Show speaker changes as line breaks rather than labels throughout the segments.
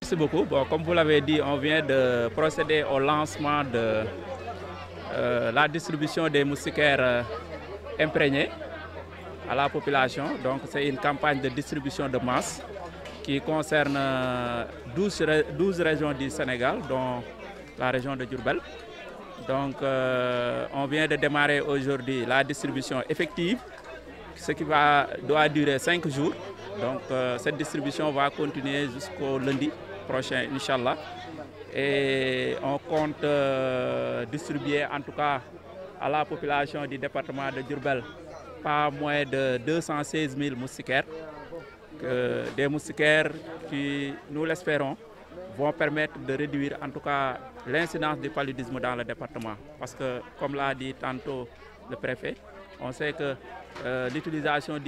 Merci beaucoup. Bon, comme vous l'avez dit, on vient de procéder au lancement de la distribution des moustiquaires imprégnés à la population. Donc c'est une campagne de distribution de masse qui concerne 12 régions du Sénégal, dont la région de Diourbel. Donc on vient de démarrer aujourd'hui la distribution effective, ce qui doit durer 5 jours. Donc cette distribution va continuer jusqu'au lundi prochain, Inch'Allah. Et on compte distribuer en tout cas à la population du département de Diourbel pas moins de 216 000 moustiquaires. Des moustiquaires qui, nous l'espérons, vont permettre de réduire en tout cas l'incidence du paludisme dans le département. Parce que, comme l'a dit tantôt le préfet, on sait que l'utilisation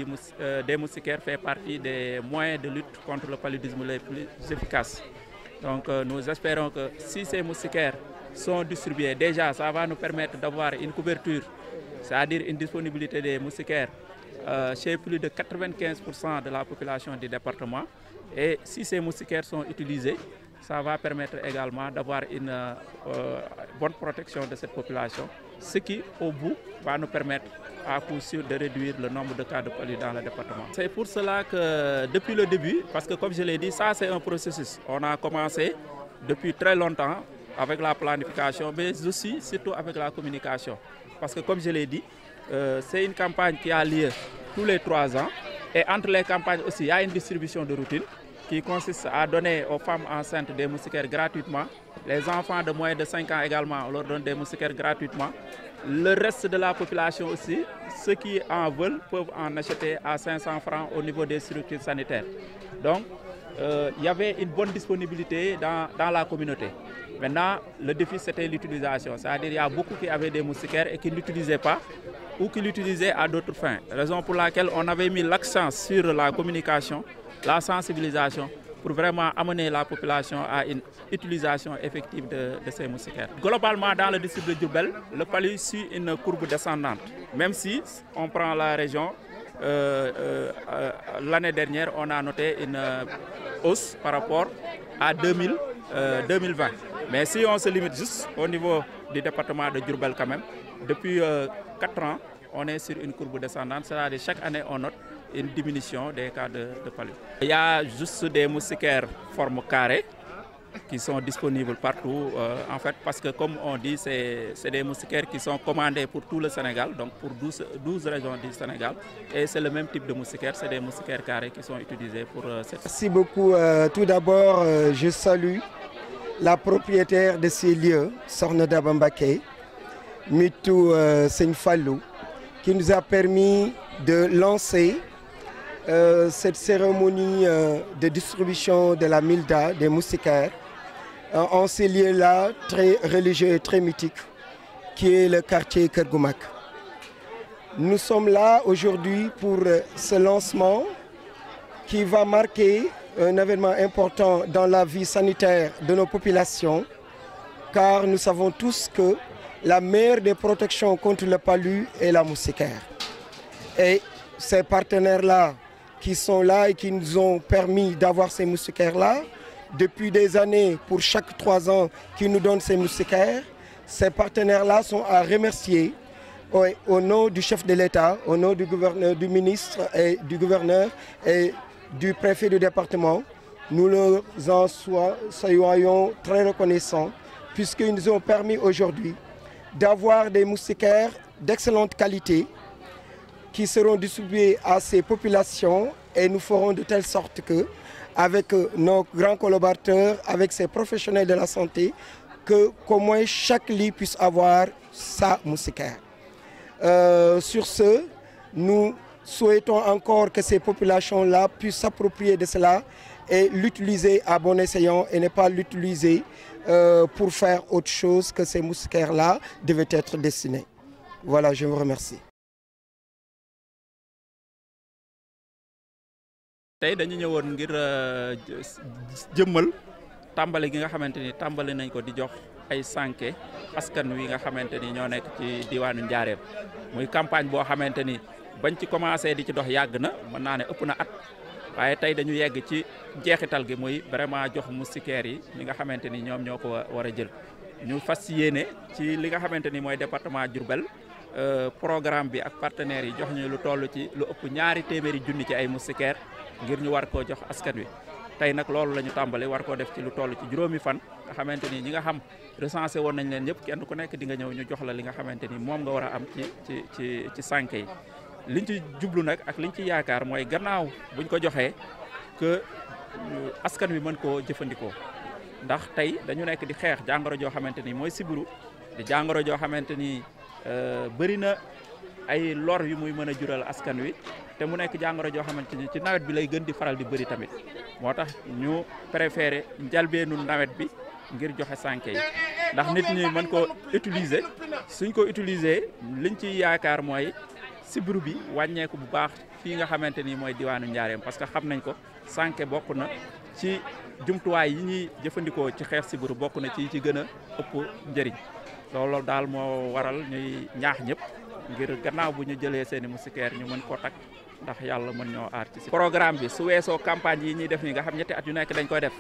des moustiquaires fait partie des moyens de lutte contre le paludisme les plus efficaces. Donc nous espérons que si ces moustiquaires sont distribués, déjà ça va nous permettre d'avoir une couverture, c'est-à-dire une disponibilité des moustiquaires chez plus de 95% de la population du département. Et si ces moustiquaires sont utilisés, ça va permettre également d'avoir une bonne protection de cette population, ce qui, au bout, va nous permettre à coup sûr de réduire le nombre de cas de paludisme dans le département. C'est pour cela que depuis le début, parce que comme je l'ai dit, ça c'est un processus. On a commencé depuis très longtemps avec la planification, mais aussi surtout avec la communication. Parce que comme je l'ai dit, c'est une campagne qui a lieu tous les 3 ans. Et entre les campagnes aussi, il y a une distribution de routine qui consiste à donner aux femmes enceintes des moustiquaires gratuitement. Les enfants de moins de 5 ans également, on leur donne des moustiquaires gratuitement. Le reste de la population aussi, ceux qui en veulent peuvent en acheter à 500 francs au niveau des structures sanitaires. Donc, il y avait une bonne disponibilité dans la communauté. Maintenant, le défi, c'était l'utilisation. C'est-à-dire qu'il y a beaucoup qui avaient des moustiquaires et qui ne l'utilisaient pas ou qui l'utilisaient à d'autres fins. Raison pour laquelle on avait mis l'accent sur la communication, la sensibilisation, pour vraiment amener la population à une utilisation effective de ces moustiquaires. Globalement, dans le district de Diourbel, le paludisme suit une courbe descendante. Même si on prend la région, l'année dernière, on a noté une hausse par rapport à 2020. Mais si on se limite juste au niveau du département de Diourbel quand même, depuis 4 ans, on est sur une courbe descendante, c'est-à-dire chaque année on note une diminution des cas de paludisme. Il y a juste des moustiquaires forme carrée qui sont disponibles partout, en fait, parce que comme on dit, c'est des moustiquaires qui sont commandés pour tout le Sénégal, donc pour 12 régions du Sénégal, et c'est le même type de moustiquaires, c'est des moustiquaires carrés qui sont utilisés pour cette...
Merci beaucoup. Tout d'abord, je salue la propriétaire de ces lieux, Sokhna Daba Mbacké, Mitou Seigne Fallou, qui nous a permis de lancer cette cérémonie de distribution de la Milda, des moustiquaires, en ces lieux-là très religieux et très mythiques, qui est le quartier Keur Goumak. Nous sommes là aujourd'hui pour ce lancement qui va marquer un événement important dans la vie sanitaire de nos populations, car nous savons tous que la meilleure des protections contre le palu est la moustiquaire. Et ces partenaires-là qui sont là et qui nous ont permis d'avoir ces moustiquaires-là, depuis des années, pour chaque 3 ans, qui nous donnent ces moustiquaires, ces partenaires-là sont à remercier au nom du chef de l'État, au nom du gouverneur, du ministre et du gouverneur et du préfet du département. Nous leur en soyons très reconnaissants puisqu'ils nous ont permis aujourd'hui d'avoir des moustiquaires d'excellente qualité qui seront distribués à ces populations et nous ferons de telle sorte que, avec nos grands collaborateurs, avec ces professionnels de la santé, qu'au moins chaque lit puisse avoir sa moustiquaire. Sur ce, nous souhaitons encore que ces populations-là puissent s'approprier de cela et l'utiliser à bon escient et ne pas l'utiliser pour faire autre chose que ces moustiquaires-là devaient être destinés. Voilà, je vous remercie.
tey dañu ñëwoon ngir jëmmal tàmbali gi nga xamante ni tàmbali nañ ko di jox ay sànke askan wi nga xamante ni ñoo nekk ci diwaanu Njaareem muy campagne boo xamante ni bañ ci commencé di ci dox yàgg na mën naa ne ëpp na at waaye tey dañu yegg ci jeexital gi muy vraiment jox moustiquaires yi ñi nga xamante ni ñoom ñoo ko war a jël ñu fas yéene ci li nga xamante ni mooy département Diourbel programme bi ak partenaires yi jox ñu lu toll ci lu ëpp 200 junni ci ay moustiquaires ngir ñu war koo jox askan wi. tey nag loolu la ñu tàmbali war koo def ci lu toll ci juróomi fan nga xamante ni ñi nga xam recensé woon nañ leen ñëpp kenn ku nekk di nga ñëw ñu jox la li nga xamante ni moom nga war a am ci sànke yi. liñ ci jublu nag ak liñ ci yaakaar mooy gannaaw buñ ko joxee que askan wi mën koo jëfandikoo ndax tey dañu nekk di xeex jàngoro joo xamante ni mooy sibiru di jàngoro joo xamante ni bëri na ay lor yu muy mën a jural askan wi te mu nekk jàngoro joo xamante ni ci nawet bi lay gën di faral di bëri tamit moo tax ñu préféré njalbeenu nawet bi ngir joxe sànke yi ndax nit ñi mën ko utiliser suñ ko utiliser liñ ci yaakaar mooy sibiru bi wàññeeku bu baax fii nga xamante ni mooy diwaanu Njaareem parce que xam nañ ko sànke bokk na ci jumtuwaay yi ñuy jëfandikoo ci xeex sibiru bokk na ci gën a ëpp njëriñ loolu daal moo waral ñuy ñaax ñëpp ngir gannaaw bu ñu jëlee seeni moustiquaire ñu mën koo takk ndax yàlla mën ñoo aar ci si programme bi su weesoo campagne yi ñuy def nii nga xam ñetti at yu nekk dañ koy def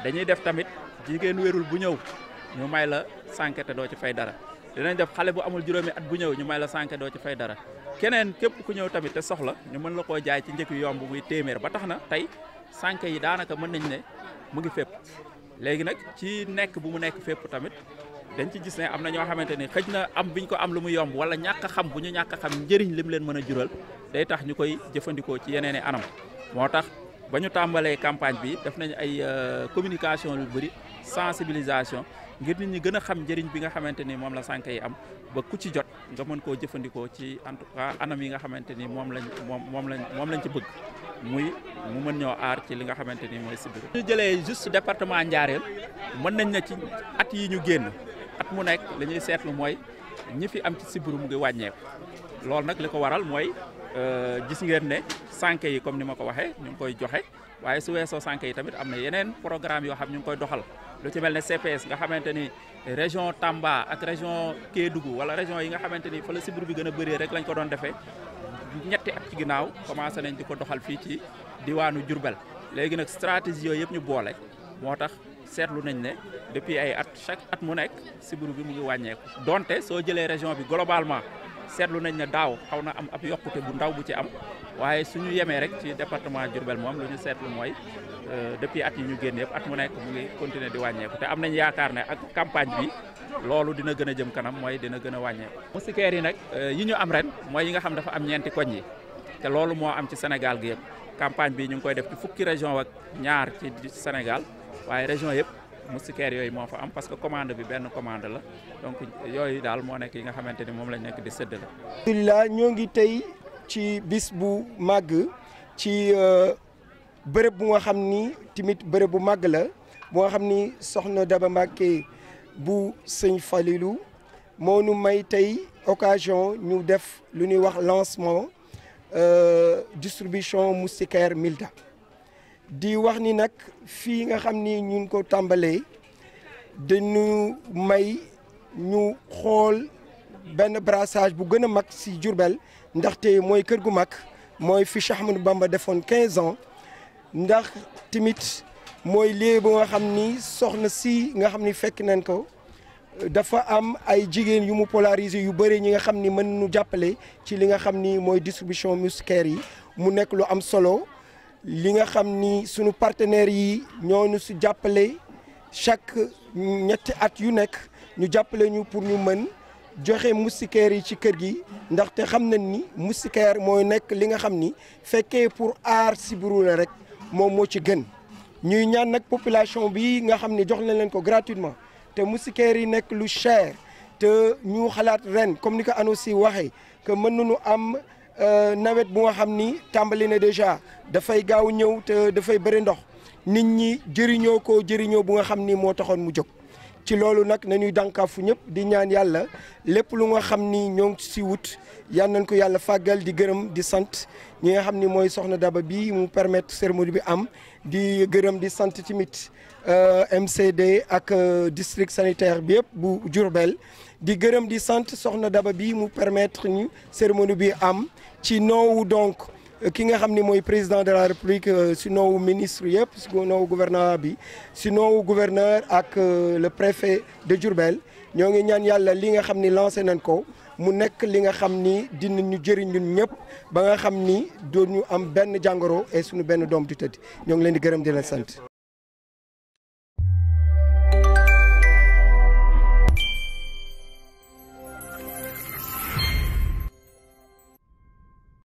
dañuy def tamit jigéen wérul bu ñëw ñu may la sànke te doo ci fay dara dinañ def xale bu amul juróomi at bu ñëw ñu may la sànke doo ci fay dara keneen képp ku ñëw tamit te soxla ñu mën la koo jaay ci njëkk yomb muy téeméer ba tax na tey sànke yi daanaka mën nañ ne mu ngi fépp léegi nag ci nekk bu mu nekk fépp tamit dañ ci gis ne am na ñoo xamante ni xëj na am biñ ko am lu mu yomb wala ñàkk a xam bu ñu ñàkk a xam njëriñ lim leen mën a jural day tax ñu koy jëfandikoo ci yeneen i anam moo tax ba ñu tàmbalee campagne bi def nañ ay communication lu bëri sensibilisation ngir nit ñi gën a xam njëriñ bi nga xamante ni moom la sànke yi am ba ku ci jot nga mën koo jëfandikoo ci en tout cas anam yi nga xamante ni moom lañ ci bëgg muy mu mën ñoo aar ci li nga xamante ni mooy sibiru. ñu jëlee juste département Ndiarème mën nañ na ci at yi ñu génn at mu nekk li ñuy seetlu mooy ñi fi am ci sibiru mu ngi wàññeeku loolu nag li ko waral mooy gis ngeen ne sànke yi comme ni ma ko waxee ñu ngi koy joxe waaye su weesoo sànke yi tamit am na yeneen programme yoo xam ñu ngi koy doxal lu ci mel ne CPS nga xamante ni région Tamba ak région Kédougou wala région yi nga xamante ni fa la sibiru bi gën a bëree rek lañ ko doon defee ñetti at ci ginnaaw commencé nañ di ko doxal fii ci diwaanu Diourbel léegi nag stratégie yooyu yëpp ñu boole moo tax seetlu nañ ne depuis ay at chaque at mu nekk sibiru bi mu ngi wàññeeku donte soo jëlee région bi globalement seetlu nañ ne daaw xaw na am ab yokkute bu ndaw bu ci am waaye suñu yemee rek ci département Diourbel moom lu ñu seetlu mooy depuis at yi ñu génn yëpp at mu nekk mu ngi continuer di wàññeeku te am nañ yaakaar ne ak campagne bi loolu dina gën a jëm kanam mooy dina gën a wàññeeku. moustiquaires yi nag yi ñu am ren mooy yi nga xam dafa am ñeenti koñ yi te loolu moo am ci Sénégal gi yëpp campagne bi ñu ngi koy def ci fukki région ak ñaar ci Sénégal waaye région yëpp moustiquaires yooyu moo fa am parce que commande bi benn commande la donc yooyu daal moo nekk yi nga xamante ni moom lañ nekk di séddale.
alhamdulilah ñoo ngi tey ci bis bu màgg ci bërëb bu nga xam ni tamit bërëb bu màgg la bu nga xam ni soxna Daba Mbacké bu sëñ Falilou moo nu may tey occasion ñu def lu ñuy wax lancement distribution moustiquaire Milda di wax ni nag fii nga xam ni ñun ko tàmbalee dañu may ñu xool benn brassage bu gën a mag si Diourbel ndaxte mooy kër gu mag mooy fi Cheikh Ahmadou Bamba defoon 15 ans ndax tamit mooy lii bu nga xam ni soxna si nga xam ni fekk nañ ko dafa am ay jigéen yu mu polariser yu bëri ñi nga xam ni mën nu jàppale ci li nga xam ni mooy distribution moustiquaire yi mu nekk lu am solo li nga xam ni sunu partenaires yi ñoo ñu si jàppale chaque ñetti at yu nekk ñu jàppale ñu pour ñu mën joxe moustiquaires yi ci kër gi ndaxte xam nañ ni moustiquaire mooy nekk li nga xam ni fekkee pour aar sibiru la rek moom moo ci gën ñuy ñaan nag population bi nga xam ni jox nañ leen ko gratuitement te moustiquaires yi nekk lu cher te ñu xalaat ren comme ni ko ANOCI waxee que mën nañu am nawet bu nga xam ni tàmbali na déjà dafay gaaw ñëw te dafay bëri ndox nit ñi jëriñoo ko jëriñoo bu nga xam ni moo taxoon mu jóg ci loolu nag nañuy dànkaafu ñëpp di ñaan yàlla lépp lu nga xam ni ñoo ngi si wut yal nañ ko yàlla fàggal di gërëm di sant ñi nga xam ni mooy soxna Daba bi mu permettre cérémonie bi am di gërëm di sant tamit MCD ak district sanitaire bi yëpp bu Diourbel di gërëm di sant soxna Daba bi mu permettre ñu cérémonie bi am ci noowu donc ki nga xam ni mooy président de la république sinon ministre yëpp sinon gouvernement bi sinon gouverneur ak le préfet de Diourbel ñoo ngi ñaan yàlla li nga xam ni lancé nañ ko mu nekk li nga xam ni dinañu jëriñ ñun ñëpp ba nga xam ni dooñu am benn jàngoro et suñu benn doom du tëdd ñoo ngi leen di gërëm di leen sant.